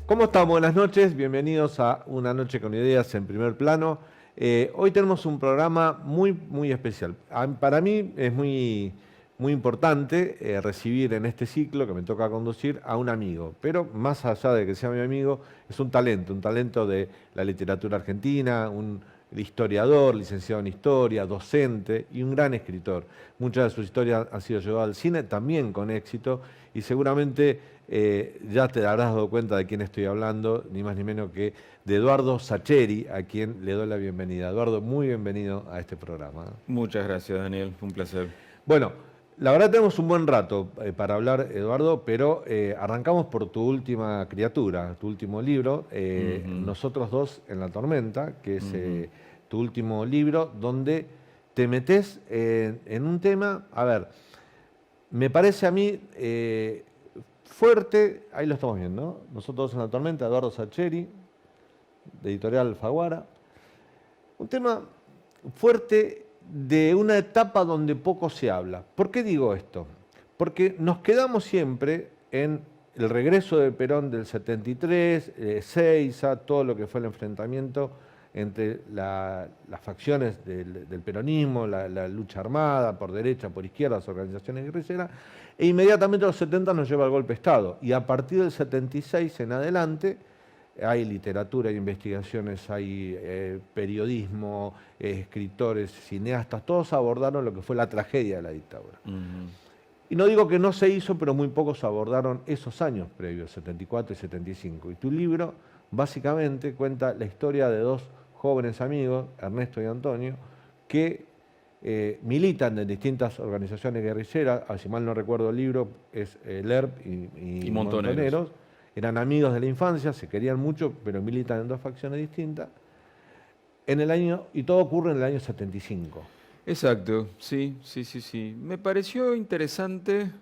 ¿Cómo están? Buenas noches, bienvenidos a Una Noche con Ideas en Primer Plano. Hoy tenemos un programa muy especial. Para mí es muy importante recibir en este ciclo que me toca conducir a un amigo, pero más allá de que sea mi amigo, es un talento de la literatura argentina, un historiador, licenciado en historia, docente y un gran escritor. Muchas de sus historias han sido llevadas al cine, también con éxito, y seguramente ya te habrás dado cuenta de quién estoy hablando, ni más ni menos que de Eduardo Sacheri, a quien le doy la bienvenida. Eduardo, muy bienvenido a este programa. Muchas gracias, Daniel, fue un placer. Bueno, la verdad tenemos un buen rato para hablar, Eduardo, pero arrancamos por tu última criatura, tu último libro, Nosotros dos en la tormenta, que es tu último libro, donde te metes en un tema, a ver, me parece a mí fuerte, ahí lo estamos viendo, ¿no? Nosotros dos en la tormenta, Eduardo Sacheri, de Editorial Alfaguara, un tema fuerte de una etapa donde poco se habla. ¿Por qué digo esto? Porque nos quedamos siempre en el regreso de Perón del 73, Seiza, todo lo que fue el enfrentamiento entre las facciones del peronismo, la lucha armada, por derecha, por izquierda, las organizaciones guerrilleras, e inmediatamente a los 70 nos lleva al golpe de Estado. Y a partir del 76 en adelante, hay literatura, hay investigaciones, hay periodismo, escritores, cineastas, todos abordaron lo que fue la tragedia de la dictadura. Y no digo que no se hizo, pero muy pocos abordaron esos años previos, 74 y 75. Y tu libro básicamente cuenta la historia de dos jóvenes amigos, Ernesto y Antonio, que militan en distintas organizaciones guerrilleras. Si mal no recuerdo el libro, es LERP y Montoneros. Eran amigos de la infancia, se querían mucho, pero militan en dos facciones distintas. Y todo ocurre en el año 75. Exacto, sí. Me pareció interesante,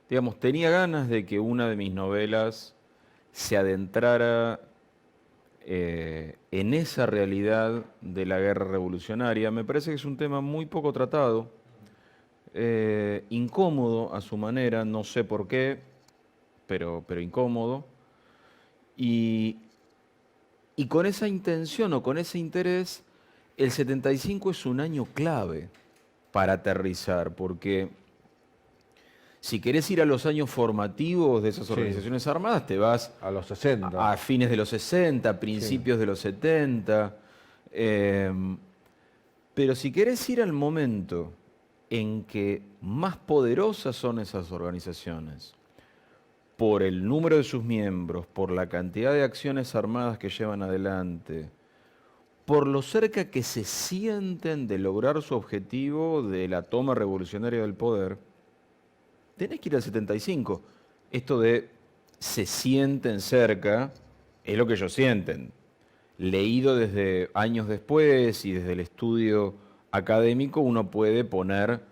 digamos, tenía ganas de que una de mis novelas se adentrara en esa realidad de la guerra revolucionaria. Me parece que es un tema muy poco tratado, incómodo a su manera, no sé por qué, pero incómodo, y con esa intención o con ese interés, el 75 es un año clave para aterrizar, porque si querés ir a los años formativos de esas organizaciones armadas, te vas a los 60. A fines de los 60, principios de los 70, pero si querés ir al momento en que más poderosas son esas organizaciones, por el número de sus miembros, por la cantidad de acciones armadas que llevan adelante, por lo cerca que se sienten de lograr su objetivo de la toma revolucionaria del poder, tenés que ir al 75. Esto de se sienten cerca es lo que ellos sienten. Leído desde años después y desde el estudio académico, uno puede poner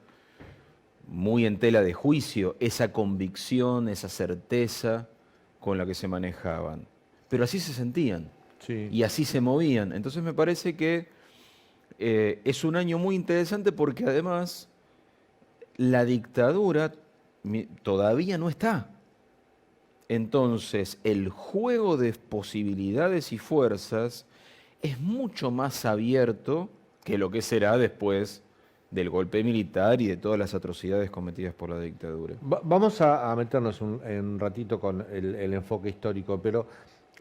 muy en tela de juicio esa convicción, esa certeza con la que se manejaban. Pero así se sentían y así se movían. Entonces me parece que es un año muy interesante porque además la dictadura todavía no está. Entonces el juego de posibilidades y fuerzas es mucho más abierto que lo que será después del golpe militar y de todas las atrocidades cometidas por la dictadura. Vamos a meternos un ratito con el enfoque histórico, pero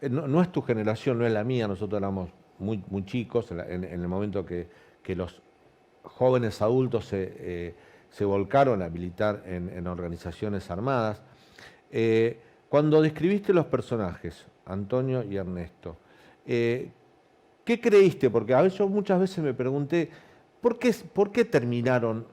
no es tu generación, no es la mía. Nosotros éramos muy chicos en el momento que los jóvenes adultos se volcaron a militar en organizaciones armadas. Cuando describiste los personajes, Antonio y Ernesto, ¿qué creíste? Porque a veces, yo muchas veces me pregunté, ¿por qué terminaron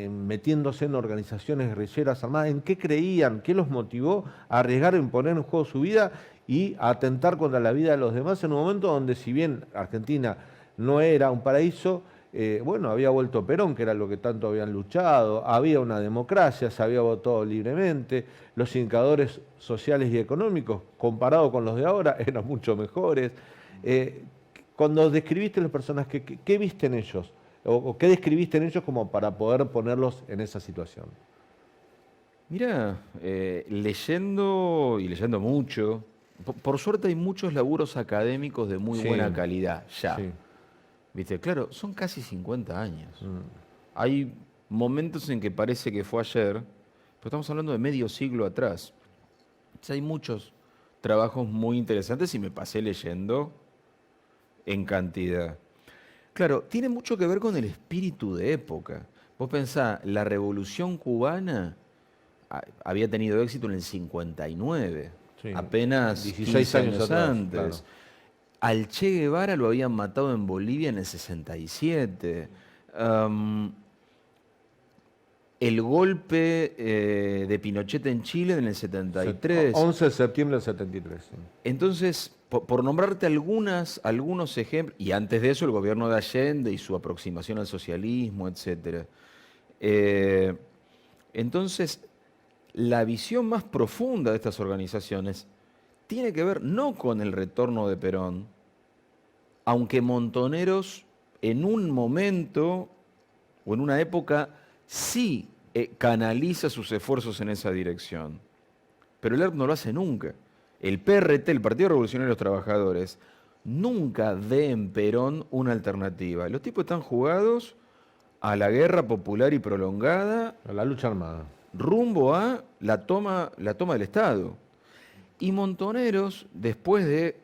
metiéndose en organizaciones guerrilleras armadas? ¿En qué creían? ¿Qué los motivó a arriesgar en poner en juego su vida y a atentar contra la vida de los demás en un momento donde, si bien Argentina no era un paraíso, bueno, había vuelto Perón, que era lo que tanto habían luchado, había una democracia, se había votado libremente, los indicadores sociales y económicos, comparados con los de ahora, eran mucho mejores. Cuando describiste a las personas, ¿qué viste en ellos? ¿O qué describiste en ellos como para poder ponerlos en esa situación? Mira, leyendo y leyendo mucho, por suerte hay muchos laburos académicos de muy Sí, buena calidad ya. sí. ¿Viste? Claro, son casi 50 años. Mm. Hay momentos en que parece que fue ayer, pero estamos hablando de medio siglo atrás. O sea, hay muchos trabajos muy interesantes y me pasé leyendo en cantidad. Claro, tiene mucho que ver con el espíritu de época. Vos pensá, la Revolución Cubana había tenido éxito en el 59, Sí, apenas 16 15 años años atrás, antes. claro. Al Che Guevara lo habían matado en Bolivia en el 67. Am, el golpe de Pinochet en Chile en el 73. 11 de septiembre del 73. Sí. Entonces, por nombrarte algunos ejemplos, y antes de eso el gobierno de Allende y su aproximación al socialismo, etc. Entonces, la visión más profunda de estas organizaciones tiene que ver no con el retorno de Perón, aunque Montoneros en un momento o en una época sí canaliza sus esfuerzos en esa dirección. Pero el ERP no lo hace nunca. El PRT, el Partido Revolucionario de los Trabajadores, nunca ve en Perón una alternativa. Los tipos están jugados a la guerra popular y prolongada A la lucha armada. rumbo a la toma del Estado. Y Montoneros, después de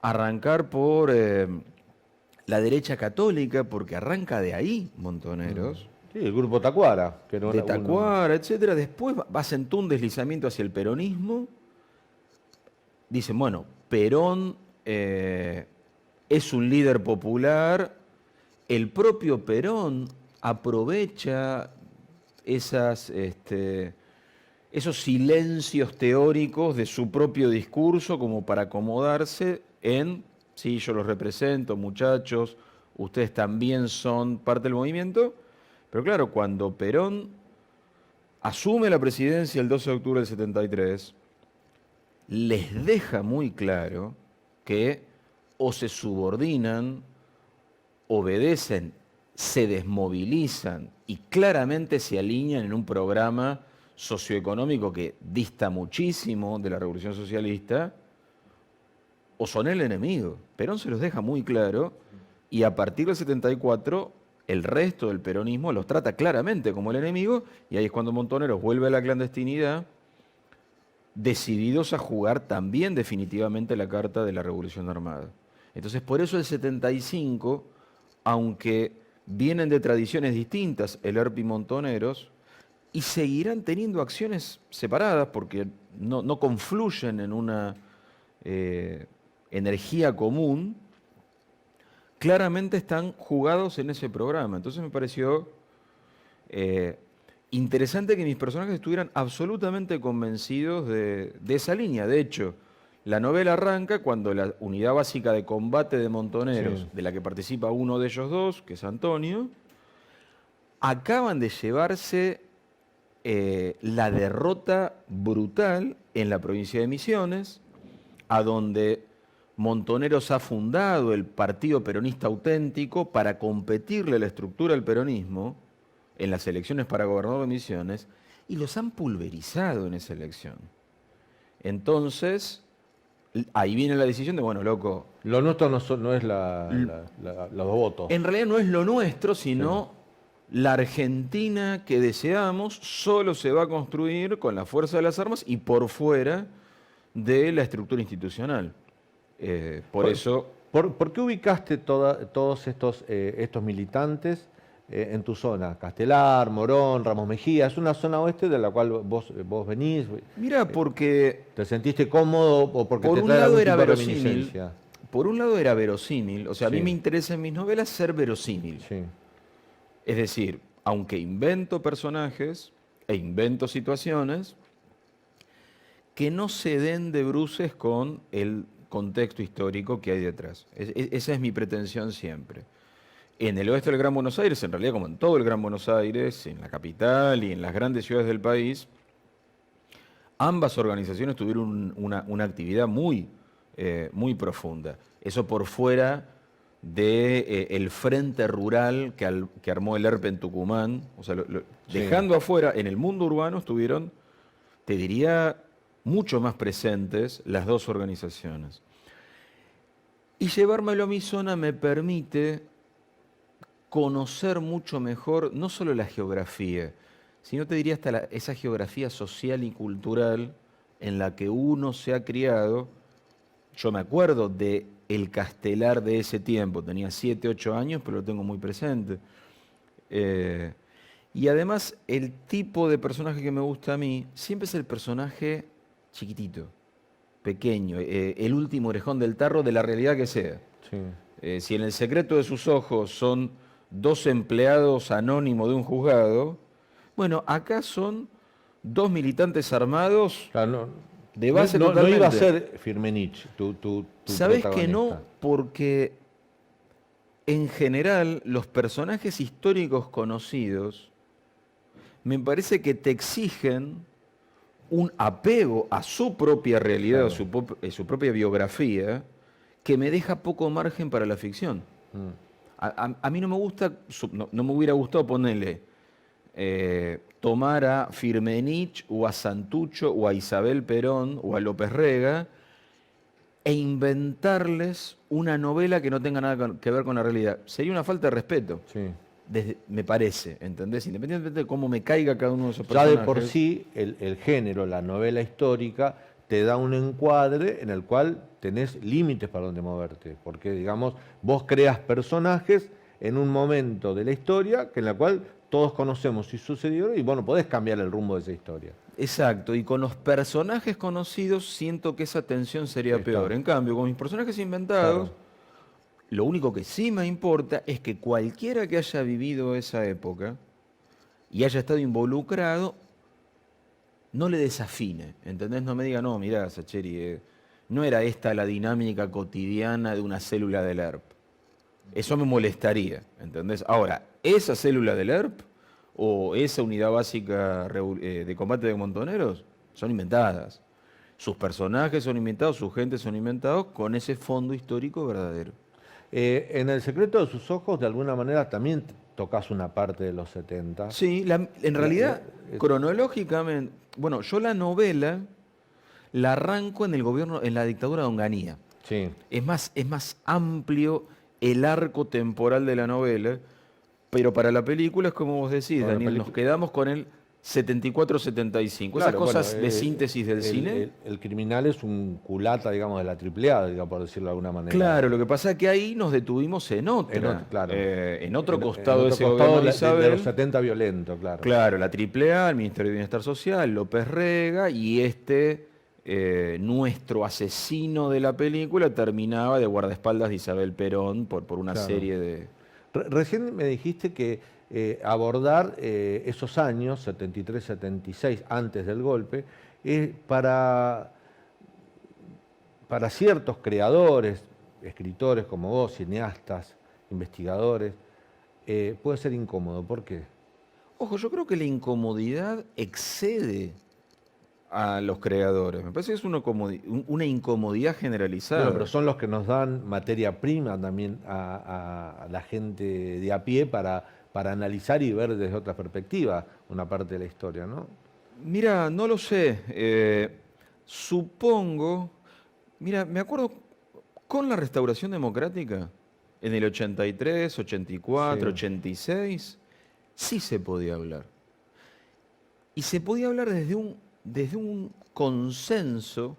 arrancar por la derecha católica, porque arranca de ahí Montoneros, Sí, el grupo Tacuara, que no de era Tacuara, etcétera, después va sentó un deslizamiento hacia el peronismo. Dicen, bueno, Perón es un líder popular, el propio Perón aprovecha esos silencios teóricos de su propio discurso como para acomodarse en, sí, yo los represento, muchachos, ustedes también son parte del movimiento, pero claro, cuando Perón asume la presidencia el 12 de octubre del 73, les deja muy claro que o se subordinan, obedecen, se desmovilizan y claramente se alinean en un programa socioeconómico que dista muchísimo de la revolución socialista, o son el enemigo. Perón se los deja muy claro y a partir del 74 el resto del peronismo los trata claramente como el enemigo y ahí es cuando Montoneros vuelve a la clandestinidad, decididos a jugar también definitivamente la carta de la revolución armada. Entonces, por eso el 75, aunque vienen de tradiciones distintas, el ERP y Montoneros, y seguirán teniendo acciones separadas porque no confluyen en una energía común, claramente están jugados en ese programa. Entonces me pareció interesante que mis personajes estuvieran absolutamente convencidos de esa línea. De hecho, la novela arranca cuando la unidad básica de combate de Montoneros, Sí. de la que participa uno de ellos dos, que es Antonio, acaban de llevarse la derrota brutal en la provincia de Misiones, a donde Montoneros ha fundado el Partido Peronista Auténtico para competirle a la estructura del peronismo en las elecciones para gobernador de Misiones, y los han pulverizado en esa elección. Entonces, ahí viene la decisión de, bueno, loco, Lo nuestro no es los votos. en realidad no es lo nuestro, sino la Argentina que deseamos solo se va a construir con la fuerza de las armas y por fuera de la estructura institucional. Por eso... ¿Por qué ubicaste todos estos militantes en tu zona? Castelar, Morón, Ramos Mejía. Es una zona oeste de la cual vos venís. Mira, porque ¿Te sentiste cómodo o porque por te un trae lado algún era tipo de verosímil, reminiscencia? por un lado era verosímil, o sea, a mí Sí. me interesa en mis novelas ser verosímil. Sí. Es decir, aunque invento personajes e invento situaciones, que no se den de bruces con el contexto histórico que hay detrás. Esa es mi pretensión siempre. En el oeste del Gran Buenos Aires, en realidad como en todo el Gran Buenos Aires, en la capital y en las grandes ciudades del país, ambas organizaciones tuvieron una actividad muy, muy profunda. Eso por fuera del frente rural que armó el ERP en Tucumán. O sea, Sí. dejando afuera, en el mundo urbano estuvieron, te diría, mucho más presentes las dos organizaciones. Y llevármelo a mi zona me permite conocer mucho mejor no solo la geografía, sino te diría hasta esa geografía social y cultural en la que uno se ha criado. Yo me acuerdo de el Castelar de ese tiempo, tenía 7, 8 años, pero lo tengo muy presente. Y además el tipo de personaje que me gusta a mí siempre es el personaje chiquitito, pequeño, el último orejón del tarro de la realidad que sea. Sí. Si en el secreto de sus ojos son 2 empleados anónimos de un juzgado, bueno, acá son 2 militantes armados Claro, no, de base no totalmente. iba a ser Firmenich tu ¿Sabés que no? protagonista. Porque en general los personajes históricos conocidos me parece que te exigen un apego a su propia realidad, Claro. a su propia biografía, que me deja poco margen para la ficción. Mm. A mí no me gusta, no me hubiera gustado ponerle, tomar a Firmenich o a Santucho o a Isabel Perón o a López Rega e inventarles una novela que no tenga nada que ver con la realidad. Sería una falta de respeto, Sí. me parece, ¿entendés? Independientemente de cómo me caiga cada uno de esos Ya personajes. de por sí, el género, la novela histórica, te da un encuadre en el cual tenés límites para donde moverte. Porque, digamos, vos creas personajes en un momento de la historia en la cual todos conocemos y sucedió y, bueno, podés cambiar el rumbo de esa historia. Exacto, y con los personajes conocidos siento que esa tensión sería Ahí está. peor. En cambio, con mis personajes inventados, Claro. lo único que sí me importa es que cualquiera que haya vivido esa época y haya estado involucrado, no le desafine, ¿entendés? No me diga, no, mirá, Sacheri, no era esta la dinámica cotidiana de una célula del ERP. Eso me molestaría, ¿entendés? Ahora, esa célula del ERP o esa unidad básica de combate de montoneros son inventadas. Sus personajes son inventados, sus gentes son inventados con ese fondo histórico verdadero. En El secreto de sus ojos, de alguna manera, también tocas una parte de los 70. Sí, en realidad, cronológicamente, bueno, yo la novela la arranco en el gobierno, en la dictadura de Onganía. Sí. Es más amplio el arco temporal de la novela, pero para la película es como vos decís, Para la Daniel, nos quedamos con el 74-75. Esas Claro, cosas bueno, de síntesis del cine. El criminal es un culata, digamos, de la AAA, digamos, por decirlo de alguna manera. Claro, lo que pasa es que ahí nos detuvimos en otra, Claro. en otro costado en de otro ese costado gobierno de de Isabel. los 70 violento, claro. Claro, la AAA, el Ministerio de Bienestar Social, López Rega y nuestro asesino de la película terminaba de guardaespaldas de Isabel Perón por una Claro. serie de... Recién me dijiste que abordar esos años, 73, 76, antes del golpe, para ciertos creadores, escritores como vos, cineastas, investigadores, puede ser incómodo. ¿Por qué? Ojo, yo creo que la incomodidad excede a los creadores. Me parece que es una incomodidad generalizada. Bueno, pero son los que nos dan materia prima también a la gente de a pie para analizar y ver desde otra perspectiva una parte de la historia, ¿no? Mira, no lo sé. Supongo... Mira, me acuerdo con la Restauración Democrática, en el 83, 84, Sí. 86, sí se podía hablar. Y se podía hablar desde un consenso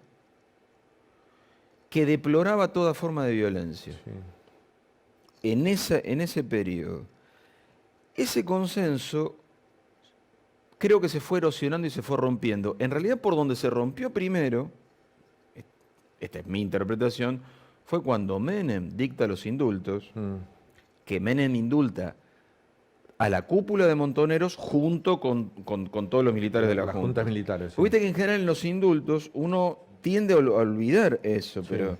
que deploraba toda forma de violencia. Sí. En ese periodo. Ese consenso creo que se fue erosionando y se fue rompiendo. En realidad, por donde se rompió primero, esta es mi interpretación, fue cuando Menem dicta los indultos, que Menem indulta a la cúpula de Montoneros junto con todos los militares de la Las Junta. juntas militares. Sí. Viste que en general en los indultos uno tiende a olvidar eso, Sí. pero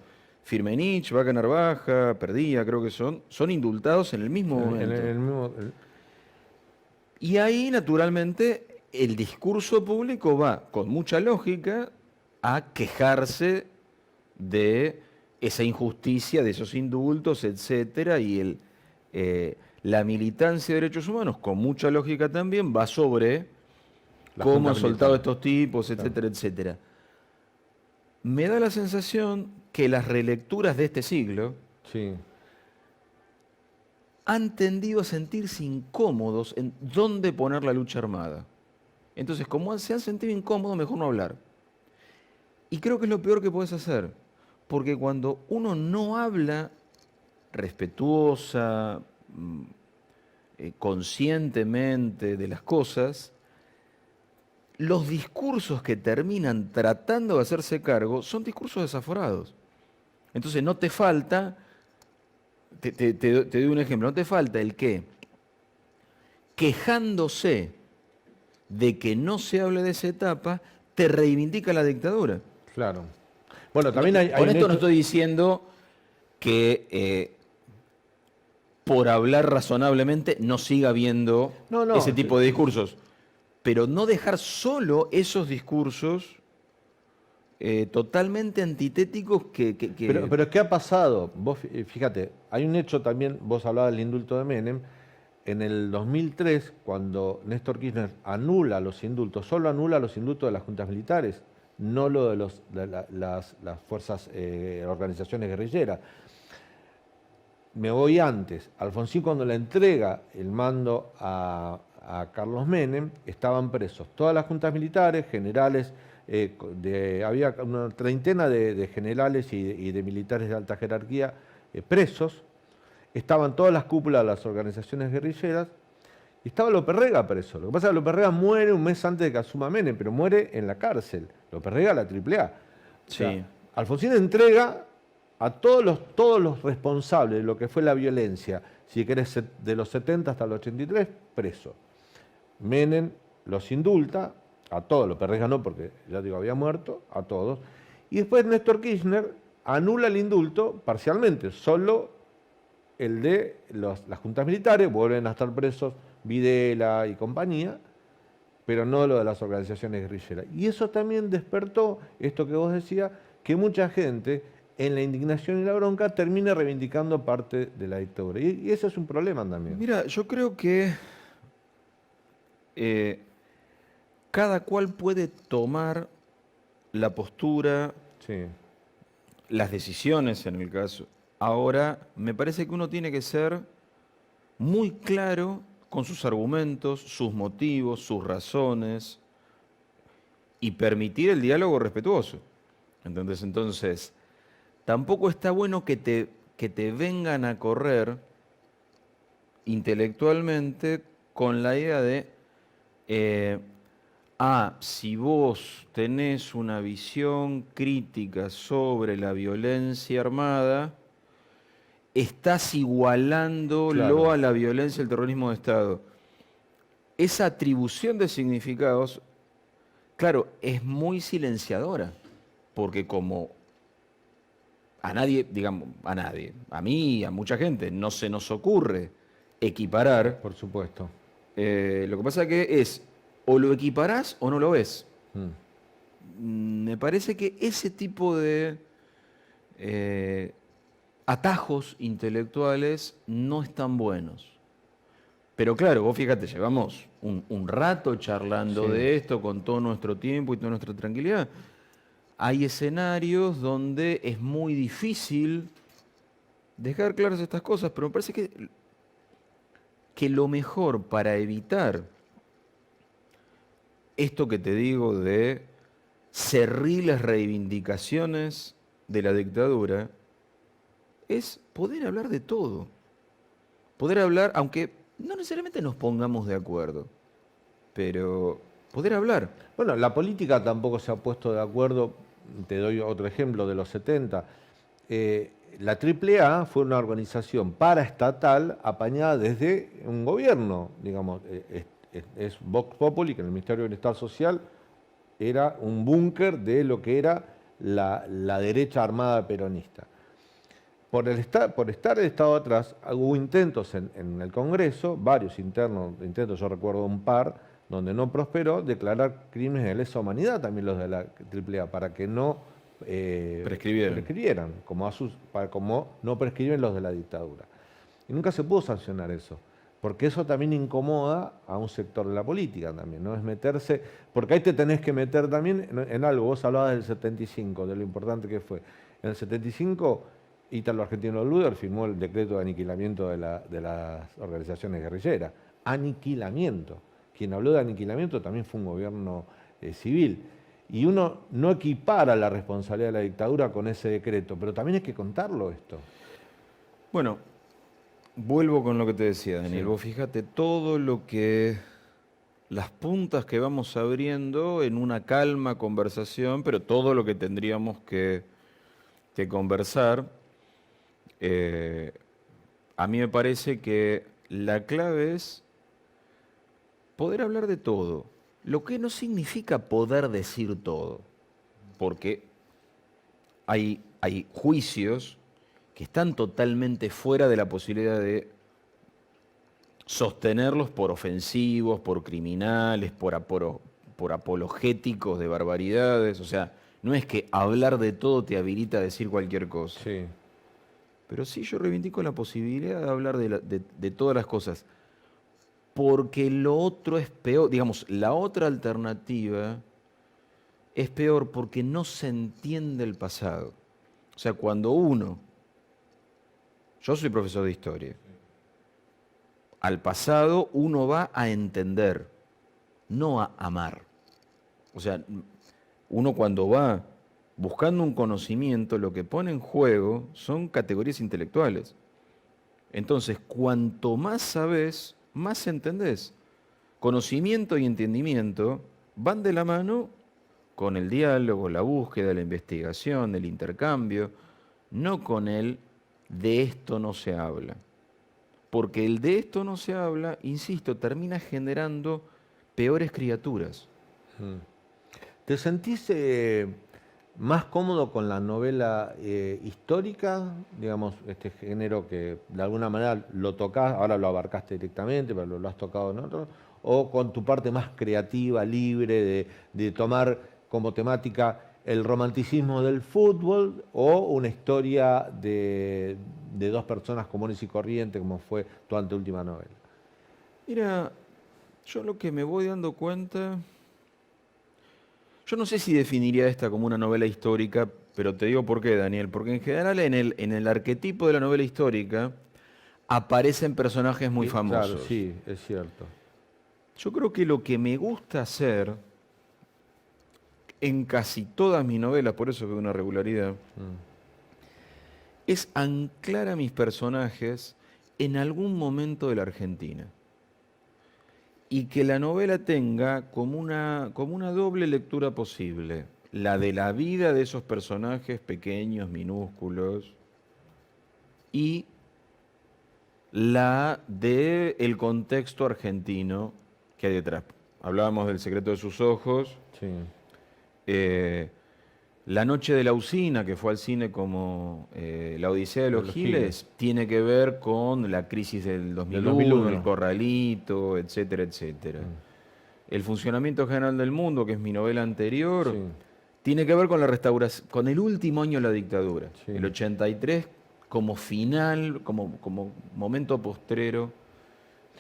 Firmenich, Vaca Narvaja, Perdía, creo que son indultados en el mismo momento. Y ahí, naturalmente, el discurso público va, con mucha lógica, a quejarse de esa injusticia, de esos indultos, etcétera, y la militancia de derechos humanos, con mucha lógica también, va sobre cómo han soltado estos tipos, etcétera, etcétera. Me da la sensación que las relecturas de este siglo han tendido a sentirse incómodos en dónde poner la lucha armada. Entonces, como se han sentido incómodos, mejor no hablar. Y creo que es lo peor que puedes hacer, porque cuando uno no habla respetuosa, conscientemente de las cosas, los discursos que terminan tratando de hacerse cargo son discursos desaforados. Entonces no te falta, te doy un ejemplo, no te falta el que, quejándose de que no se hable de esa etapa, te reivindica la dictadura. Claro. Bueno, también hay con esto no estoy diciendo que por hablar razonablemente no siga habiendo ese tipo de discursos, pero no dejar solo esos discursos totalmente antitéticos que... Pero ¿qué ha pasado? Vos, fíjate, hay un hecho también, vos hablabas del indulto de Menem, en el 2003, cuando Néstor Kirchner anula los indultos, solo anula los indultos de las juntas militares, no lo de las fuerzas, organizaciones guerrilleras. Me voy antes. Alfonsín, cuando le entrega el mando a Carlos Menem, estaban presos todas las juntas militares, generales, había una treintena de generales y de militares de alta jerarquía presos, estaban todas las cúpulas de las organizaciones guerrilleras, y estaba López Rega preso. Lo que pasa es que López Rega muere un mes antes de que asuma Menem, pero muere en la cárcel. López Rega, la AAA. O sea, Alfonsín entrega a todos los responsables de lo que fue la violencia, si querés, de los 70 hasta los 83, preso. Menem los indulta, a todos, López Rega no, porque ya digo, había muerto, a todos. Y después Néstor Kirchner anula el indulto parcialmente, solo el de las juntas militares, vuelven a estar presos Videla y compañía, pero no lo de las organizaciones guerrilleras. Y eso también despertó, esto que vos decías, que mucha gente, en la indignación y la bronca, termina reivindicando parte de la dictadura. Y ese es un problema también. Mira, yo creo que cada cual puede tomar la postura, las decisiones en el caso. Ahora, me parece que uno tiene que ser muy claro con sus argumentos, sus motivos, sus razones, y permitir el diálogo respetuoso. ¿Entendés? Entonces, tampoco está bueno que te vengan a correr intelectualmente con la idea de, si vos tenés una visión crítica sobre la violencia armada, estás igualándolo a la violencia del terrorismo de Estado. Esa atribución de significados, claro, es muy silenciadora, porque como a nadie, a mí y a mucha gente, no se nos ocurre equiparar. Por supuesto. Lo que pasa que es, o lo equiparás o no lo ves. Me parece que ese tipo de atajos intelectuales no están buenos. Pero claro, vos fíjate, llevamos un rato charlando de esto con todo nuestro tiempo y toda nuestra tranquilidad. Hay escenarios donde es muy difícil dejar claras estas cosas, pero me parece que lo mejor para evitar esto que te digo de cerriles reivindicaciones de la dictadura es poder hablar de todo. Poder hablar, aunque no necesariamente nos pongamos de acuerdo, pero poder hablar. Bueno, la política tampoco se ha puesto de acuerdo. Te doy otro ejemplo de los 70. La AAA fue una organización paraestatal apañada desde un gobierno, digamos, es Vox Populi, que en el Ministerio de Bienestar Social era un búnker de lo que era la derecha armada peronista. por estar el Estado atrás, hubo intentos en el Congreso, varios intentos, yo recuerdo un par, donde no prosperó, declarar crímenes de lesa humanidad también los de la AAA, para que no prescribieran, como no prescriben los de la dictadura. Y nunca se pudo sancionar eso, porque eso también incomoda a un sector de la política también, ¿no? Es meterse, porque ahí te tenés que meter también en algo. Vos hablabas del 75, de lo importante que fue. En el 75, Ítalo Argentino Luder firmó el decreto de aniquilamiento de las organizaciones guerrilleras. Aniquilamiento. Quien habló de aniquilamiento también fue un gobierno civil. Y uno no equipara la responsabilidad de la dictadura con ese decreto, pero también hay que contarlo esto. Bueno, vuelvo con lo que te decía, Daniel. Sí. Vos fíjate todo lo que... las puntas que vamos abriendo en una calma conversación, pero todo lo que tendríamos que conversar. A mí me parece que la clave es poder hablar de todo, lo que no significa poder decir todo, porque hay juicios que están totalmente fuera de la posibilidad de sostenerlos por ofensivos, por criminales, por apologéticos de barbaridades. O sea, no es que hablar de todo te habilita a decir cualquier cosa. Sí. Pero sí yo reivindico la posibilidad de hablar de todas las cosas. Porque lo otro es peor. Digamos, la otra alternativa es peor porque no se entiende el pasado. O sea, cuando uno... Yo soy profesor de historia. Al pasado uno va a entender, no a amar. O sea, uno cuando va buscando un conocimiento, lo que pone en juego son categorías intelectuales. Entonces, cuanto más sabes, más entendés. Conocimiento y entendimiento van de la mano con el diálogo, la búsqueda, la investigación, el intercambio, no con el de esto no se habla. Porque el de esto no se habla, insisto, termina generando peores criaturas. ¿Te sentís más cómodo con la novela histórica, digamos, este género que de alguna manera lo tocás, ahora lo abarcaste directamente, pero lo has tocado en otro, o con tu parte más creativa, libre, de tomar como temática el romanticismo del fútbol o una historia de dos personas comunes y corrientes, como fue tu anteúltima novela? Mira, yo lo que me voy dando cuenta, yo no sé si definiría esta como una novela histórica, pero te digo por qué, Daniel, porque en general en el arquetipo de la novela histórica aparecen personajes muy famosos. Claro, sí, es cierto. Yo creo que lo que me gusta hacer en casi todas mis novelas, por eso veo una regularidad, es anclar a mis personajes en algún momento de la Argentina. Y que la novela tenga como una doble lectura posible. La de la vida de esos personajes pequeños, minúsculos, y la del contexto argentino que hay detrás. Hablábamos del secreto de sus ojos. Sí. La noche de la usina, que fue al cine como La Odisea de los Giles, tiene que ver con la crisis del 2001, el corralito, etcétera, etcétera. El funcionamiento general del mundo, que es mi novela anterior, tiene que ver con la restauración, con el último año de la dictadura, el 83, como final, como momento postrero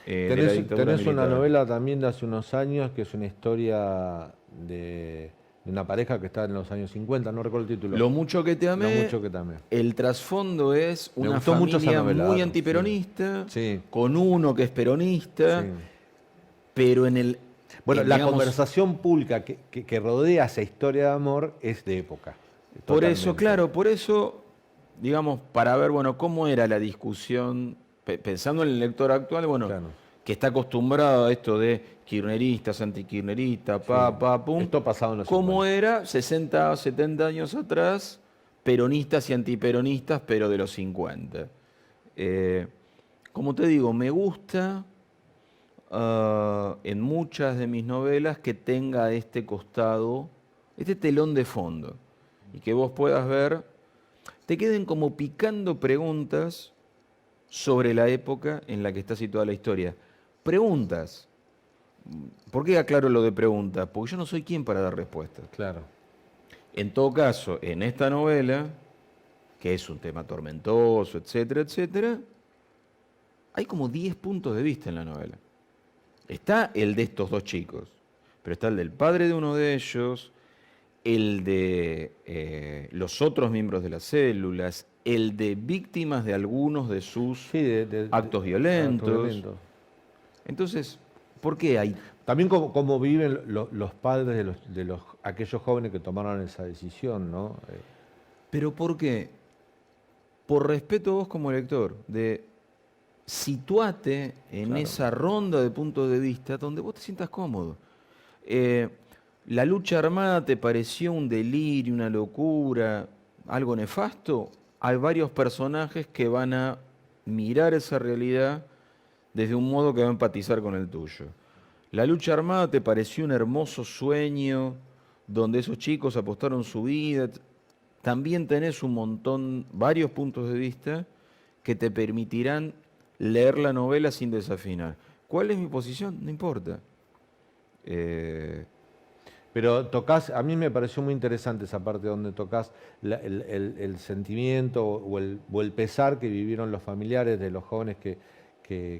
de la dictadura tenés militar. una novela también de hace unos años que es una historia de una pareja que está en los años 50, no recuerdo el título. Lo mucho que te amé. Lo mucho que te amé. El trasfondo es Me una gustó mucho esa familia novela, muy antiperonista, sí. con uno que es peronista, Sí. pero en el... Bueno, la digamos, conversación pública que rodea esa historia de amor es de época. Por eso, Totalmente. claro, por eso, digamos, para ver, bueno, cómo era la discusión, pensando en el lector actual, bueno, Claro. que está acostumbrado a esto de kirchneristas, antikirchneristas, pum. Esto pasado en los ¿Cómo 50. era 60 o 70 años atrás, peronistas y antiperonistas, pero de los 50? Como te digo, me gusta en muchas de mis novelas que tenga este costado, este telón de fondo, y que vos puedas ver te queden como picando preguntas sobre la época en la que está situada la historia. Preguntas. ¿Por qué aclaro lo de preguntas? Porque yo no soy quien para dar respuestas. Claro. En todo caso, en esta novela, que es un tema tormentoso, etcétera, etcétera, hay como 10 puntos de vista en la novela. Está el de estos dos chicos, pero está el del padre de uno de ellos, el de los otros miembros de las células, el de víctimas de algunos de sus actos violentos. Entonces, ¿por qué hay? También cómo viven los padres de aquellos jóvenes que tomaron esa decisión, ¿no? ¿Pero por qué? Por respeto a vos como lector, de situate en esa ronda de puntos de vista donde vos te sientas cómodo. ¿La lucha armada te pareció un delirio, una locura, algo nefasto? Hay varios personajes que van a mirar esa realidad desde un modo que va a empatizar con el tuyo. ¿La lucha armada te pareció un hermoso sueño donde esos chicos apostaron su vida? También tenés un montón, varios puntos de vista que te permitirán leer la novela sin desafinar. ¿Cuál es mi posición? No importa. Pero tocas, a mí me pareció muy interesante esa parte donde tocas el sentimiento o el pesar que vivieron los familiares de los jóvenes que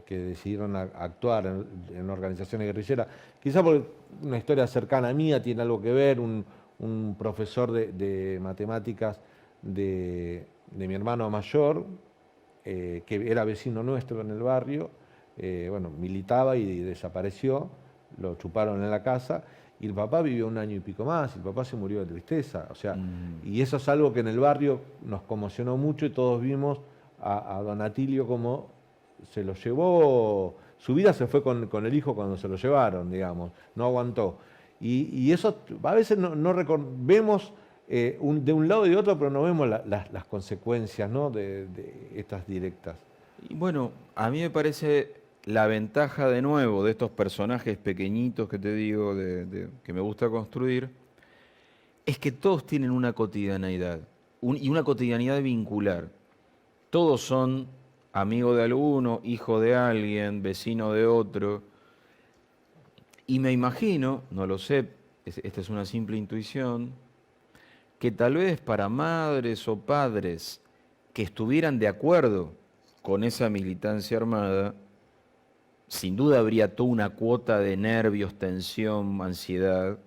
decidieron actuar en organizaciones guerrilleras. Quizá porque una historia cercana a mía tiene algo que ver, un profesor de matemáticas de mi hermano mayor, que era vecino nuestro en el barrio, bueno, militaba y desapareció, lo chuparon en la casa, y el papá vivió 1 año y pico más, y el papá se murió de tristeza, o sea, y eso es algo que en el barrio nos conmocionó mucho y todos vimos a don Atilio como se lo llevó, su vida se fue con el hijo cuando se lo llevaron, digamos, no aguantó. Y eso a veces vemos de un lado y de otro, pero no vemos las consecuencias, ¿no? de estas directas. Y bueno, a mí me parece la ventaja de nuevo de estos personajes pequeñitos que te digo, que me gusta construir, es que todos tienen una cotidianeidad, y una cotidianidad vincular. Todos son amigo de alguno, hijo de alguien, vecino de otro. Y me imagino, no lo sé, esta es una simple intuición, que tal vez para madres o padres que estuvieran de acuerdo con esa militancia armada, sin duda habría toda una cuota de nervios, tensión, ansiedad,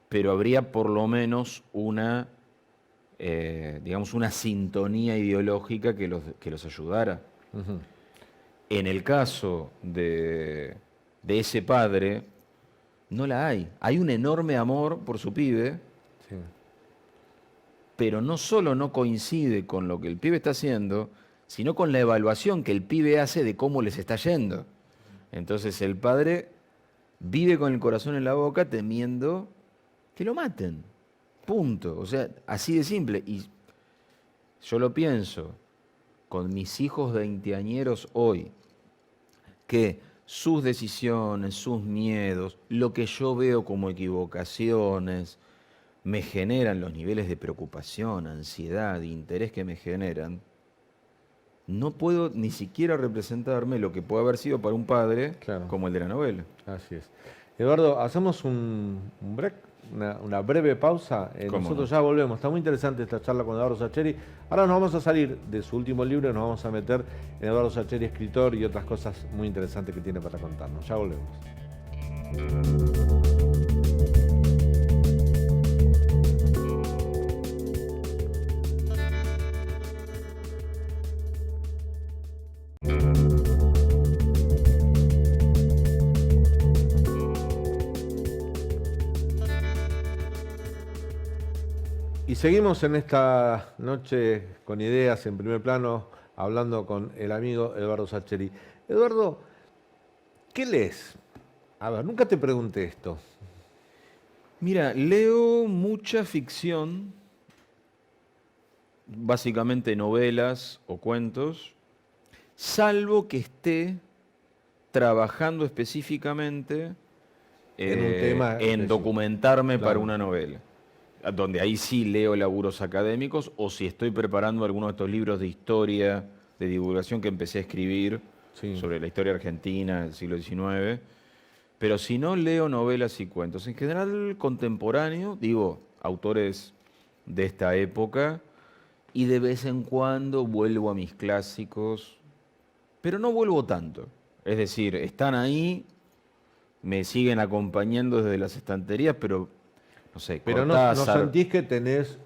pero habría por lo menos una, digamos, una sintonía ideológica que los ayudara. Uh-huh. En el caso de ese padre, no la hay. Hay un enorme amor por su pibe, sí, pero no solo no coincide con lo que el pibe está haciendo, sino con la evaluación que el pibe hace de cómo les está yendo. Entonces el padre vive con el corazón en la boca temiendo que lo maten. Punto. O sea, así de simple. Y yo lo pienso con mis hijos veinteañeros hoy, que sus decisiones, sus miedos, lo que yo veo como equivocaciones, me generan los niveles de preocupación, ansiedad, interés que me generan. No puedo ni siquiera representarme lo que puede haber sido para un padre, claro, como el de la novela. Así es. Eduardo, hacemos un break, una breve pausa. Nosotros ya volvemos. Está muy interesante esta charla con Eduardo Sacheri. Ahora nos vamos a salir de su último libro y nos vamos a meter en Eduardo Sacheri, escritor, y otras cosas muy interesantes que tiene para contarnos. Ya volvemos. Y seguimos en esta noche con ideas en primer plano, hablando con el amigo Eduardo Sacheri. Eduardo, ¿qué lees? A ver, nunca te pregunté esto. Mira, leo mucha ficción, básicamente novelas o cuentos, salvo que esté trabajando específicamente en documentarme, claro, para una novela. donde ahí sí leo laburos académicos, o si estoy preparando algunos de estos libros de historia, de divulgación que empecé a escribir Sí. sobre la historia argentina del siglo XIX. Pero si no, leo novelas y cuentos. En general contemporáneo, digo, autores de esta época, y de vez en cuando vuelvo a mis clásicos, pero no vuelvo tanto. Es decir, están ahí, me siguen acompañando desde las estanterías, pero no sé, Pero no Cortázar. sentís que tenés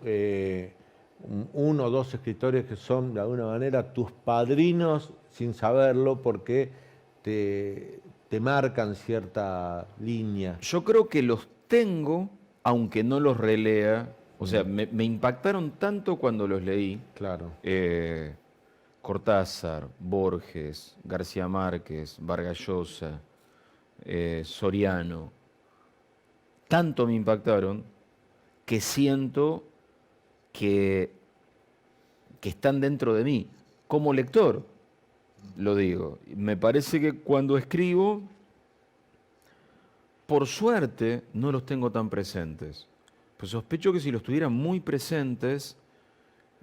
uno o dos escritores que son de alguna manera tus padrinos sin saberlo porque te marcan cierta línea. Yo creo que los tengo, aunque no los relea. O sea, me impactaron tanto cuando los leí. Claro. Cortázar, Borges, García Márquez, Vargas Llosa, Soriano. Tanto me impactaron que siento que, que están dentro de mí. Como lector, lo digo. Me parece que cuando escribo, por suerte, no los tengo tan presentes. Pues sospecho que si los tuviera muy presentes,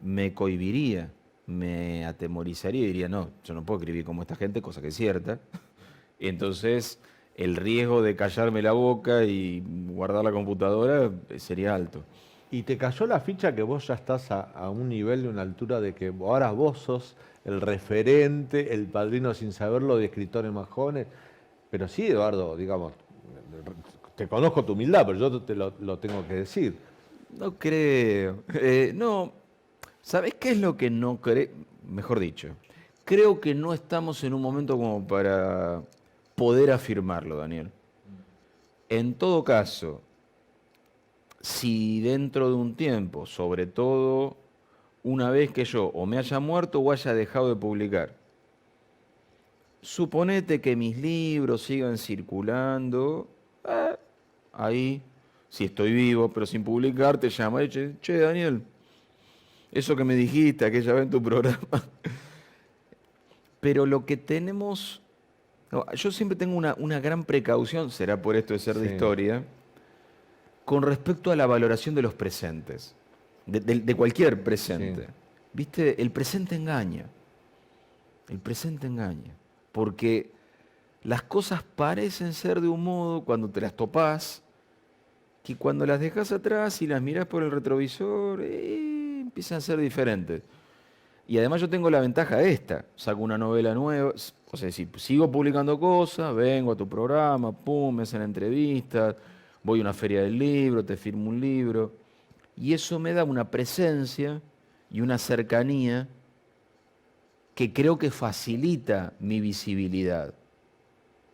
me cohibiría, me atemorizaría y diría, no, yo no puedo escribir como esta gente, cosa que es cierta. Entonces, el riesgo de callarme la boca y guardar la computadora sería alto. ¿Y te cayó la ficha que vos ya estás a un nivel de una altura de que ahora vos sos el referente, el padrino sin saberlo de escritores más jóvenes? Pero sí, Eduardo, digamos, te conozco tu humildad, pero yo te lo tengo que decir. No creo. No, ¿sabés qué es lo que no creo? Mejor dicho, creo que no estamos en un momento como para poder afirmarlo, Daniel. En todo caso, si dentro de un tiempo, sobre todo una vez que yo o me haya muerto o haya dejado de publicar, suponete que mis libros sigan circulando, ahí, si estoy vivo, pero sin publicar, te llamo y dice, che, Daniel, eso que me dijiste aquella vez en tu programa. Pero lo que tenemos, no, yo siempre tengo una gran precaución, será por esto de ser de Sí. historia, con respecto a la valoración de los presentes, de cualquier presente. Sí. ¿Viste? El presente engaña. El presente engaña. Porque las cosas parecen ser de un modo cuando te las topás, que cuando las dejas atrás y las mirás por el retrovisor, empiezan a ser diferentes. Y además yo tengo la ventaja esta, saco una novela nueva, o sea, si sigo publicando cosas, vengo a tu programa, pum, me hacen entrevistas, voy a una feria del libro, te firmo un libro, y eso me da una presencia y una cercanía que creo que facilita mi visibilidad.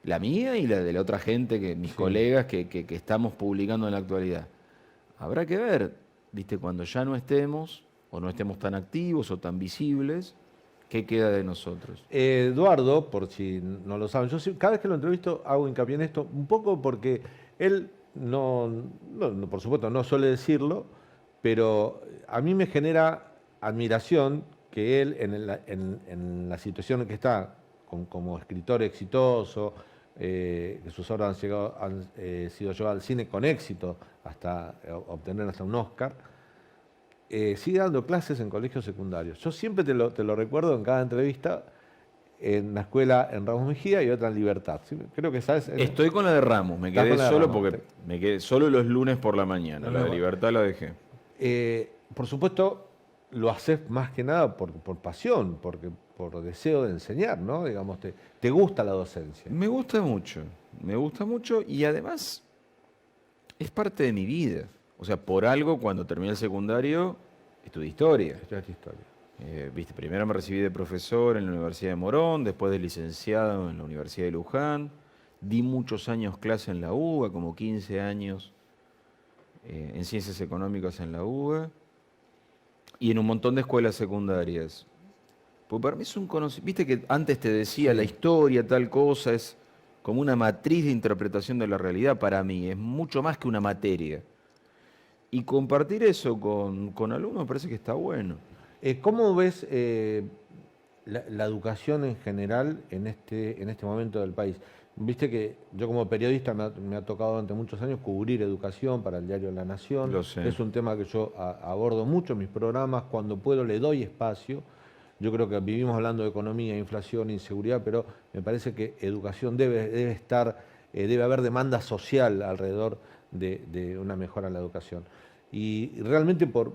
La mía y la de la otra gente, mis Sí. colegas que estamos publicando en la actualidad. Habrá que ver, viste, cuando ya no estemos, o no estemos tan activos o tan visibles, ¿qué queda de nosotros? Eduardo, por si no lo saben, cada vez que lo entrevisto hago hincapié en esto, un poco porque él por supuesto, no suele decirlo, pero a mí me genera admiración que él, en la situación en que está, como escritor exitoso, que sus obras han sido llevadas al cine con éxito, hasta obtener hasta un Oscar, sigue dando clases en colegios secundarios. Yo siempre te lo recuerdo en cada entrevista, en una escuela en Ramos Mejía y otra en Libertad. ¿Sí? Creo que sabes. Estoy con la de Ramos, me Estás quedé con la de solo Ramos, porque me quedé solo los lunes por la mañana. No, La de no. Libertad la dejé. Por supuesto, lo haces más que nada por pasión, por deseo de enseñar, ¿no? Digamos, te gusta la docencia. Me gusta mucho y además es parte de mi vida. O sea, por algo cuando terminé el secundario estudié historia. Estudiaste historia. Viste, primero me recibí de profesor en la Universidad de Morón, después de licenciado en la Universidad de Luján. Di muchos años clase en la UBA, como 15 años en Ciencias Económicas en la UBA y en un montón de escuelas secundarias. Pues para mí es un conocimiento. Viste que antes te decía la historia, tal cosa, es como una matriz de interpretación de la realidad para mí, es mucho más que una materia. Y compartir eso con alumnos me parece que está bueno. ¿Cómo ves la educación en general en este momento del país? Viste que yo como periodista me ha tocado durante muchos años cubrir educación para el diario La Nación. Lo sé. Es un tema que yo abordo mucho en mis programas, cuando puedo le doy espacio. Yo creo que vivimos hablando de economía, inflación, inseguridad, pero me parece que educación debe estar, debe haber demanda social alrededor de una mejora en la educación. Y realmente por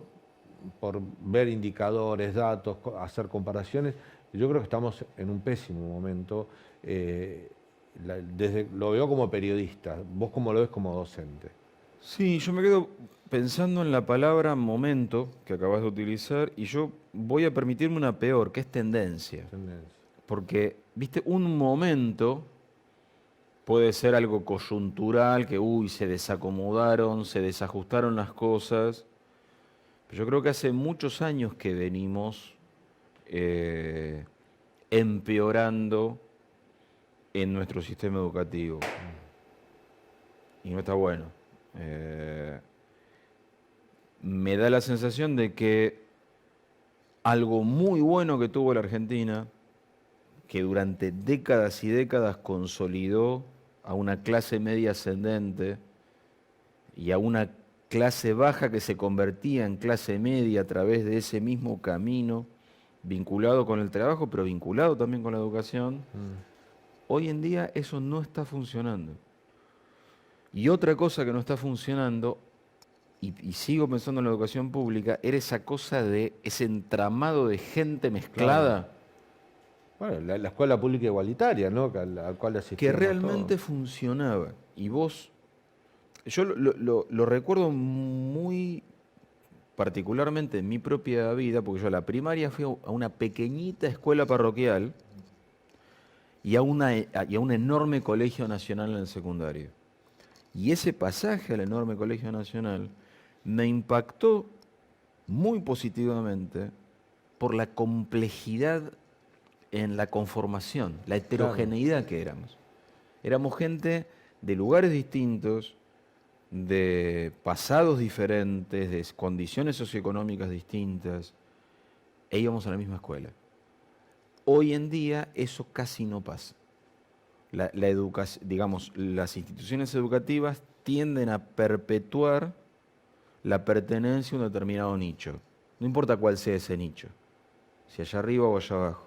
ver indicadores, datos, hacer comparaciones, yo creo que estamos en un pésimo momento. Lo veo como periodista, vos cómo lo ves como docente. Sí, yo me quedo pensando en la palabra momento que acabas de utilizar y yo voy a permitirme una peor, que es tendencia. Tendencia. Porque, viste, un momento puede ser algo coyuntural, que, se desacomodaron, se desajustaron las cosas. Pero yo creo que hace muchos años que venimos empeorando en nuestro sistema educativo. Y no está bueno. Me da la sensación de que algo muy bueno que tuvo la Argentina, que durante décadas y décadas consolidó a una clase media ascendente y a una clase baja que se convertía en clase media a través de ese mismo camino, vinculado con el trabajo, pero vinculado también con la educación, hoy en día eso no está funcionando. Y otra cosa que no está funcionando, y sigo pensando en la educación pública, era esa cosa de ese entramado de gente mezclada. Bueno, la escuela pública igualitaria, ¿no? Al cual Que asistíamos realmente todos. funcionaba. Y vos, yo lo recuerdo muy particularmente en mi propia vida, porque yo a la primaria fui a una pequeñita escuela parroquial y a un enorme colegio nacional en el secundario. Y ese pasaje al enorme colegio nacional me impactó muy positivamente por la complejidad en la conformación, la heterogeneidad que éramos. Éramos gente de lugares distintos, de pasados diferentes, de condiciones socioeconómicas distintas, e íbamos a la misma escuela. Hoy en día eso casi no pasa. Digamos, las instituciones educativas tienden a perpetuar la pertenencia a un determinado nicho. No importa cuál sea ese nicho, si allá arriba o allá abajo.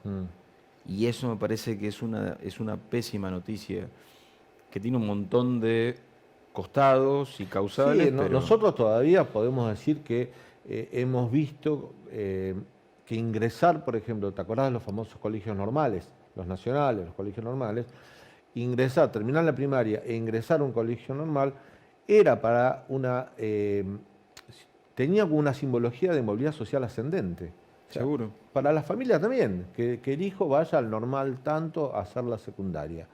Y eso me parece que es una pésima noticia, que tiene un montón de costados y causales. Sí, pero nosotros todavía podemos decir que hemos visto que ingresar, por ejemplo, ¿te acordás de los famosos colegios normales, los nacionales, los colegios normales? Ingresar, terminar la primaria e ingresar a un colegio normal era para tenía como una simbología de movilidad social ascendente. O sea, seguro. para la familia también, que el hijo vaya al normal tanto a hacer la secundaria.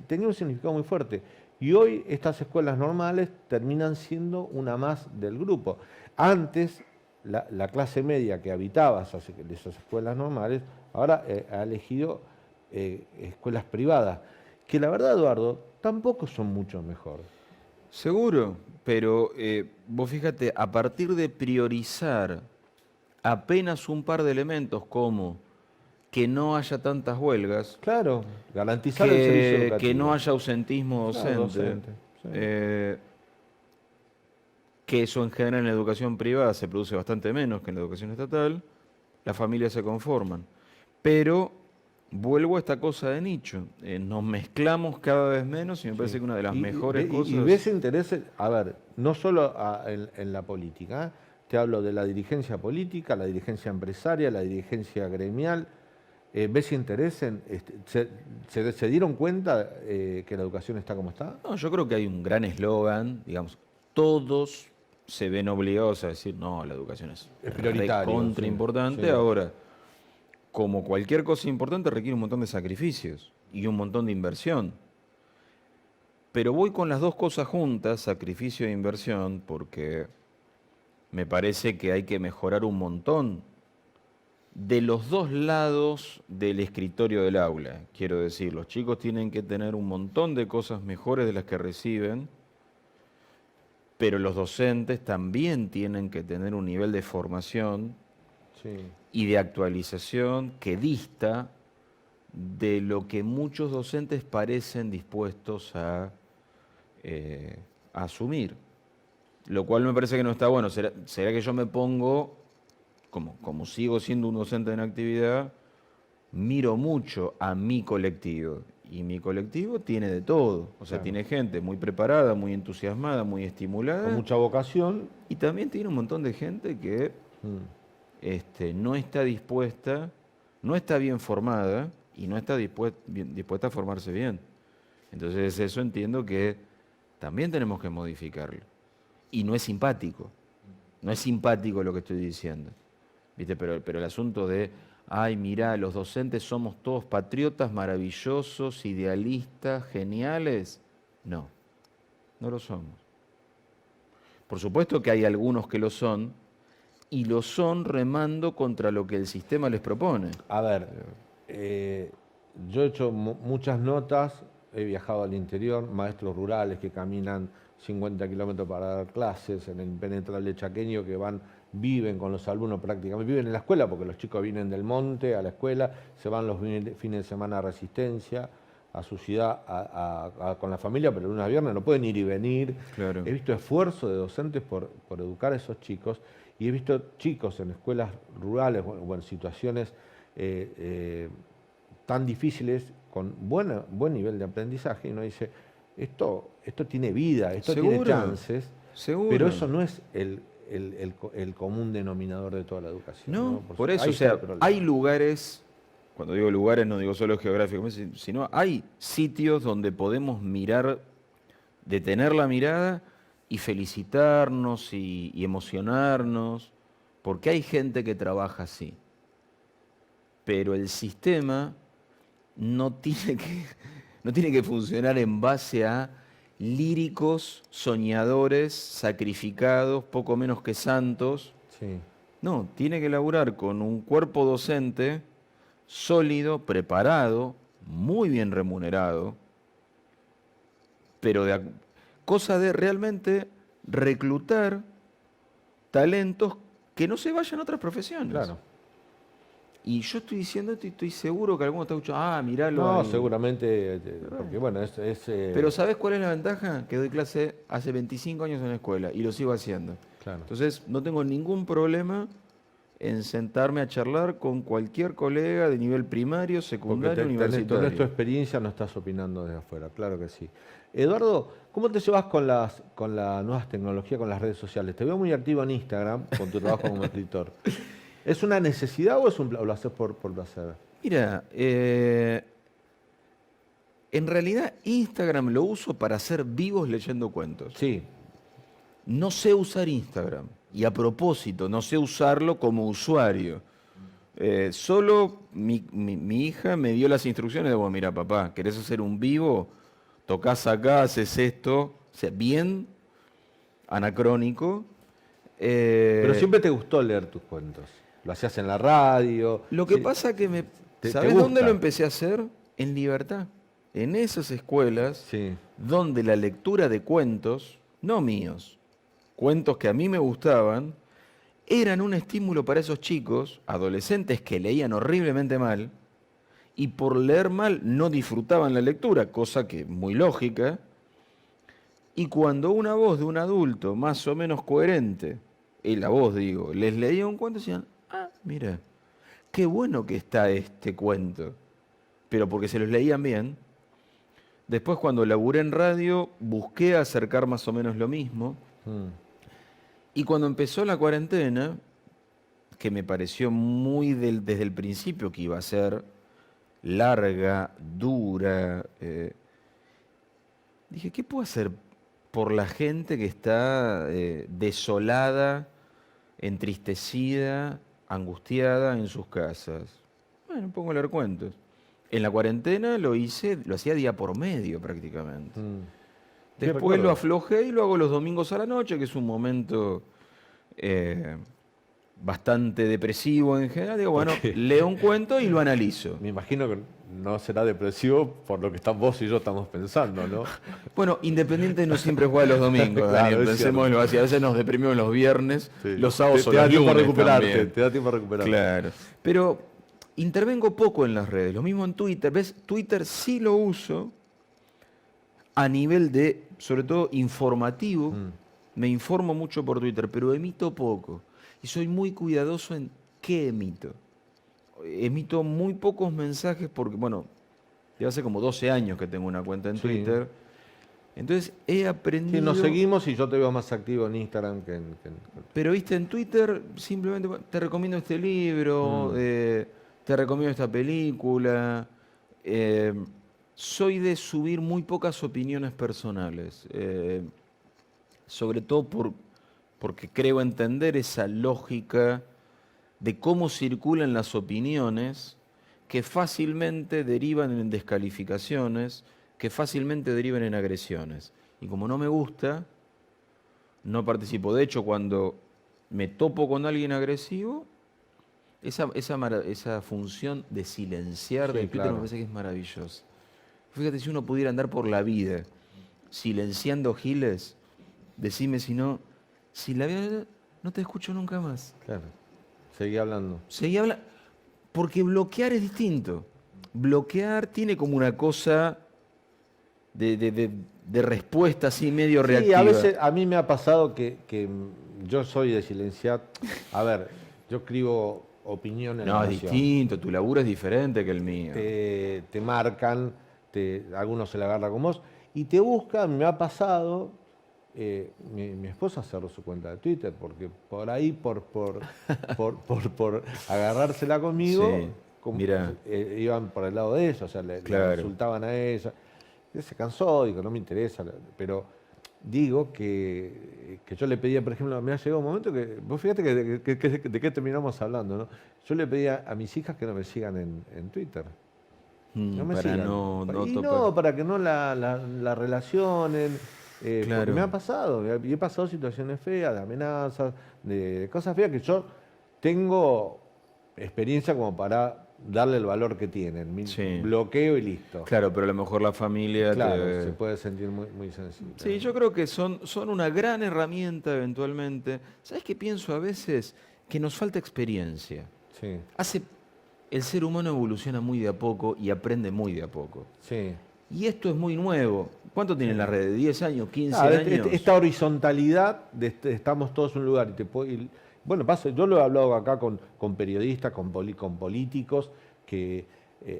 Tenía un significado muy fuerte. Y hoy estas escuelas normales terminan siendo una más del grupo. Antes, la clase media que habitaba esas escuelas normales, ahora ha elegido escuelas privadas, que la verdad, Eduardo, tampoco son mucho mejor. Seguro, pero vos fíjate, a partir de priorizar apenas un par de elementos como que no haya tantas huelgas, Claro, garantizar el servicio educativo. que no haya ausentismo Claro, docente, sí. que eso en general en la educación privada se produce bastante menos que en la educación estatal, las familias se conforman. Pero vuelvo a esta cosa de nicho, nos mezclamos cada vez menos y me parece que una de las mejores cosas... Y ves intereses, a ver, no solo en la política, te hablo de la dirigencia política, la dirigencia empresaria, la dirigencia gremial. ¿Ves interés se dieron cuenta que la educación está como está? No, yo creo que hay un gran eslogan, digamos, todos se ven obligados a decir, no, la educación es prioritario, contra importante. Sí. Ahora, como cualquier cosa importante, requiere un montón de sacrificios y un montón de inversión. Pero voy con las dos cosas juntas, sacrificio e inversión, porque me parece que hay que mejorar un montón de los dos lados del escritorio del aula. Quiero decir, los chicos tienen que tener un montón de cosas mejores de las que reciben, pero los docentes también tienen que tener un nivel de formación y de actualización que dista de lo que muchos docentes parecen dispuestos a asumir. Lo cual me parece que no está bueno. ¿Será que yo me pongo, como sigo siendo un docente en actividad, miro mucho a mi colectivo? Y mi colectivo tiene de todo. O sea, Claro. tiene gente muy preparada, muy entusiasmada, muy estimulada. Con mucha vocación. Y también tiene un montón de gente que no está dispuesta, no está bien formada y no está dispuesta a formarse bien. Entonces eso entiendo que también tenemos que modificarlo. Y no es simpático. No es simpático lo que estoy diciendo. ¿Viste? Pero el asunto de, ay, mirá, los docentes somos todos patriotas, maravillosos, idealistas, geniales. No, no lo somos. Por supuesto que hay algunos que lo son, y lo son remando contra lo que el sistema les propone. A ver, yo he hecho muchas notas, he viajado al interior, maestros rurales que caminan 50 kilómetros para dar clases en el impenetrable chaqueño, que viven con los alumnos prácticamente, viven en la escuela porque los chicos vienen del monte a la escuela, se van los fines de semana a Resistencia, a su ciudad, con la familia, pero de lunes a viernes no pueden ir y venir. Claro. He visto esfuerzos de docentes por educar a esos chicos, y he visto chicos en escuelas rurales o en situaciones tan difíciles, con buen nivel de aprendizaje, y uno dice, esto tiene vida, esto ¿Seguro? tiene chances, Seguro. pero eso no es el común denominador de toda la educación. No, por ahí eso, o está sea, el problema. hay lugares, cuando digo lugares no digo solo geográficos, sino hay sitios donde podemos mirar, detener la mirada y felicitarnos y emocionarnos, porque hay gente que trabaja así. Pero el sistema no tiene que funcionar en base a líricos, soñadores, sacrificados, poco menos que santos. Sí. No, tiene que laburar con un cuerpo docente sólido, preparado, muy bien remunerado, pero cosa de realmente reclutar talentos que no se vayan a otras profesiones. Claro. Y yo estoy diciendo esto y estoy seguro que alguno está escuchando, miralo. No, ahí. seguramente, porque bueno, Pero ¿sabes cuál es la ventaja? Que doy clase hace 25 años en la escuela y lo sigo haciendo. claro. Entonces no tengo ningún problema en sentarme a charlar con cualquier colega de nivel primario, Porque secundario, tenés universitario. tu experiencia, no estás opinando desde afuera, claro que sí. Eduardo, ¿cómo te llevas con las nuevas tecnologías, con las redes sociales? Te veo muy activo en Instagram con tu trabajo como escritor. ¿Es una necesidad o lo haces por placer? Mira, en realidad Instagram lo uso para hacer vivos leyendo cuentos. Sí, No sé usar Instagram. Y a propósito, no sé usarlo como usuario. Solo mi hija me dio las instrucciones de, bueno, mira, papá, ¿querés hacer un vivo? Tocás acá, haces esto. O sea, bien anacrónico. pero siempre te gustó leer tus cuentos. Lo hacías en la radio. Lo que Sí, pasa que te ¿sabés dónde gusta. lo empecé a hacer? En Libertad. En esas escuelas Sí, donde la lectura de cuentos, no míos, cuentos que a mí me gustaban, eran un estímulo para esos chicos, adolescentes que leían horriblemente mal, y por leer mal no disfrutaban la lectura, cosa que es muy lógica, y cuando una voz de un adulto más o menos coherente, la voz digo, les leía un cuento y decían, ah, mira, qué bueno que está este cuento, pero porque se los leían bien. Después cuando laburé en radio busqué acercar más o menos lo mismo, y cuando empezó la cuarentena, que me pareció muy desde el principio que iba a ser larga, dura, dije, ¿qué puedo hacer por la gente que está desolada, entristecida, angustiada en sus casas? Bueno, pongo a leer cuentos. En la cuarentena lo hacía día por medio prácticamente. Después lo aflojé y lo hago los domingos a la noche, que es un momento bastante depresivo en general. Digo, bueno, leo un cuento y lo analizo. Me imagino que no será depresivo por lo que vos y yo estamos pensando, ¿no? Bueno, Independiente no siempre juega los domingos, Claro, Daniel, es pensémoslo así. A veces nos deprimimos los viernes, Sí. los sábados te o da los tiempo a lunes recuperarte, también. te da tiempo a recuperarte. Claro. Pero intervengo poco en las redes, lo mismo en Twitter. ¿Ves? Twitter sí lo uso a nivel de, sobre todo, informativo. Me informo mucho por Twitter, pero emito poco. Y soy muy cuidadoso en qué emito. Emito muy pocos mensajes porque, bueno, ya hace como 12 años que tengo una cuenta en Sí. Twitter. Entonces he aprendido... Sí, nos seguimos y yo te veo más activo en Instagram Pero, viste, en Twitter simplemente bueno, te recomiendo este libro, te recomiendo esta película. Soy de subir muy pocas opiniones personales, sobre todo porque creo entender esa lógica de cómo circulan las opiniones que fácilmente derivan en descalificaciones, que fácilmente derivan en agresiones. Y como no me gusta, no participo. De hecho, cuando me topo con alguien agresivo, esa función de silenciar Sí, del Twitter claro. me parece que es maravillosa. Fíjate, si uno pudiera andar por la vida silenciando giles, decime si no, si la vida no te escucho nunca más. Claro. Seguí hablando. Seguí hablando, porque bloquear es distinto. Bloquear tiene como una cosa de respuesta así medio reactiva. Sí, a veces a mí me ha pasado que yo soy de silenciar. A ver, yo escribo opiniones. No, en es Nación. distinto, tu laburo es diferente que el mío. Te marcan, algunos se la agarran con vos y te buscan. Me ha pasado, mi esposa cerró su cuenta de Twitter porque por ahí, por agarrársela conmigo, Sí, mirá. iban por el lado de ella, o sea, le Claro. insultaban a ella. Ella se cansó, dijo, no me interesa, pero digo que yo le pedía, por ejemplo, me ha llegado un momento que, vos fíjate de qué terminamos hablando, ¿no? Yo le pedía a mis hijas que no me sigan en Twitter. No me Para sigan. no Y topar. no, para que no la relacionen. Porque Claro. me ha pasado, y he pasado situaciones feas, de amenazas, de cosas feas que yo tengo experiencia como para darle el valor que tienen. Sí. Bloqueo y listo. Claro, pero a lo mejor la familia Claro, se puede sentir muy sensible. Sí, yo creo que son una gran herramienta eventualmente. ¿Sabes qué pienso a veces? Que nos falta experiencia. Sí, El ser humano evoluciona muy de a poco y aprende muy de a poco. sí. Y esto es muy nuevo. ¿Cuánto tiene la red? ¿10 años? ¿15 Claro, años? esta horizontalidad de estamos todos en un lugar bueno, pasa, yo lo he hablado acá con periodistas, con políticos, que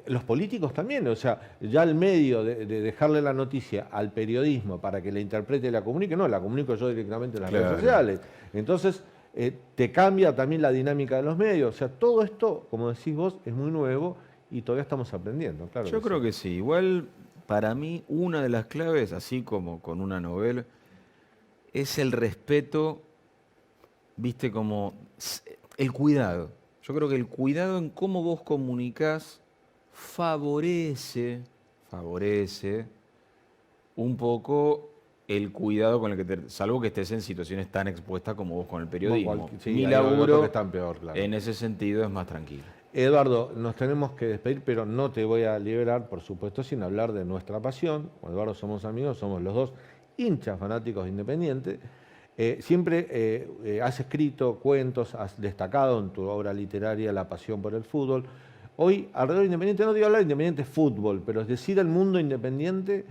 los políticos también, o sea, ya el medio de dejarle la noticia al periodismo para que la interprete y la comunique, no, la comunico yo directamente en las redes sociales. Entonces, te cambia también la dinámica de los medios. O sea, todo esto, como decís vos, es muy nuevo y todavía estamos aprendiendo. Claro Yo creo que sí. Igual, para mí, una de las claves, así como con una novela, es el respeto, viste, como el cuidado. Yo creo que el cuidado en cómo vos comunicás favorece un poco el cuidado con el que salvo que estés en situaciones tan expuestas como vos con el periodismo. Sí, Mi hay otros laburo, que están peor, claro. en ese sentido, es más tranquilo. Eduardo, nos tenemos que despedir, pero no te voy a liberar, por supuesto, sin hablar de nuestra pasión. Con Eduardo somos amigos, somos los dos hinchas fanáticos de Independiente. Siempre has escrito cuentos, has destacado en tu obra literaria la pasión por el fútbol. Hoy, alrededor de Independiente, no digo hablar de Independiente fútbol, pero es decir, el mundo independiente,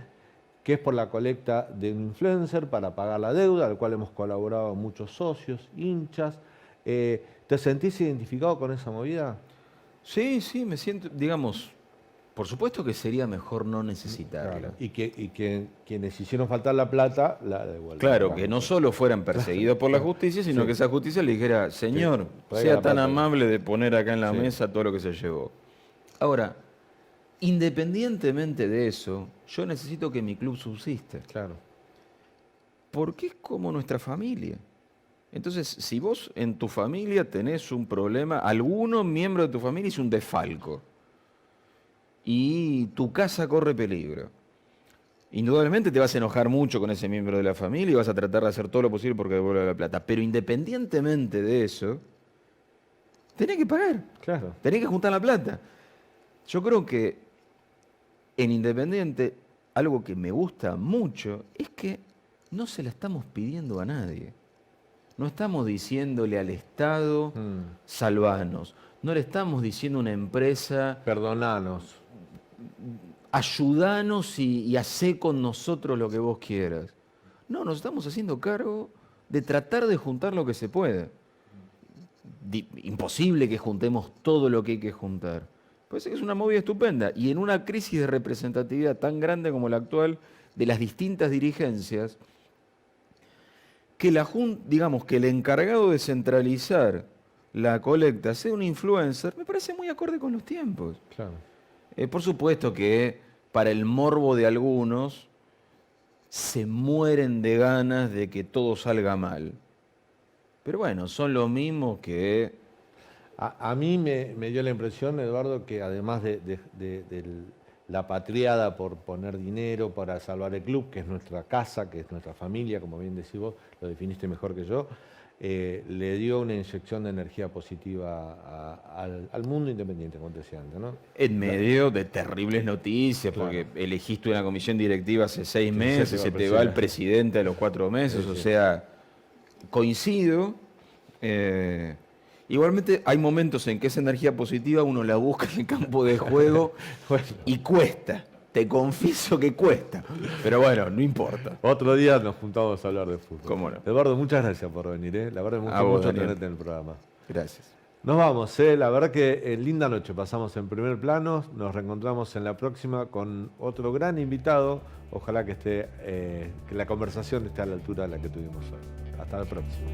que es por la colecta de un influencer para pagar la deuda, al cual hemos colaborado muchos socios, hinchas. ¿Te sentís identificado con esa movida? Sí, sí, me siento, digamos, por supuesto que sería mejor no necesitarla. Claro. Y quienes hicieron faltar la plata, la devuelven. Claro, que no solo fueran perseguidos por la justicia, sino Sí. que esa justicia le dijera, señor, traiga sea la tan plata. amable de poner acá en la Sí. mesa todo lo que se llevó. Ahora, independientemente de eso, yo necesito que mi club subsista, Claro. porque es como nuestra familia. Entonces, si vos en tu familia tenés un problema, alguno miembro de tu familia hizo un desfalco y tu casa corre peligro, indudablemente te vas a enojar mucho con ese miembro de la familia y vas a tratar de hacer todo lo posible porque devuelva la plata. Pero independientemente de eso, tenés que pagar, Claro. tenés que juntar la plata. Yo creo que en Independiente, algo que me gusta mucho es que no se la estamos pidiendo a nadie. No estamos diciéndole al Estado, salvanos. No le estamos diciendo a una empresa, Perdonanos. ayudanos y hacé con nosotros lo que vos quieras. No, nos estamos haciendo cargo de tratar de juntar lo que se puede. Imposible que juntemos todo lo que hay que juntar. Parece que es una movida estupenda. Y en una crisis de representatividad tan grande como la actual de las distintas dirigencias, que digamos que el encargado de centralizar la colecta sea un influencer, me parece muy acorde con los tiempos. Claro. Por supuesto que para el morbo de algunos se mueren de ganas de que todo salga mal. Pero bueno, son los mismos que... A mí me dio la impresión, Eduardo, que además de la patriada por poner dinero para salvar el club, que es nuestra casa, que es nuestra familia, como bien decís vos, lo definiste mejor que yo, le dio una inyección de energía positiva al mundo independiente, como te decía antes, ¿no? En medio de terribles noticias, Claro. porque elegiste una comisión directiva hace 6 Sí, meses, se te va el presidente a los 4 meses, Sí, o sí. sea, coincido. Igualmente hay momentos en que esa energía positiva uno la busca en el campo de juego Bueno. y cuesta. Te confieso que cuesta. Pero bueno, no importa. Otro día nos juntamos a hablar de fútbol. ¿Cómo no? Eduardo, muchas gracias por venir, ¿eh? La verdad me A gustó vos, mucho Daniel. tenerte en el programa. Gracias. Nos vamos, ¿eh? La verdad que linda noche pasamos en primer plano. Nos reencontramos en la próxima con otro gran invitado. Ojalá que que la conversación esté a la altura de la que tuvimos hoy. Hasta la próxima.